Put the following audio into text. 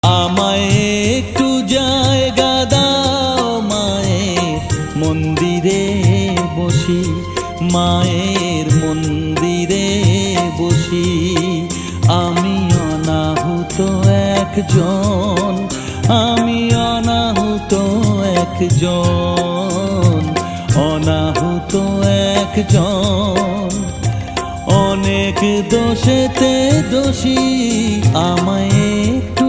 আমায় একটু জায়গা দাও মায়ের মন্দিরে বসি, মায়ের মন্দিরে বসি। আমি অনাহুত একজন, আমি অনাহুত একজন, অনাহুত একজন। অনেক দোষেতে দোষী, আমায় একটু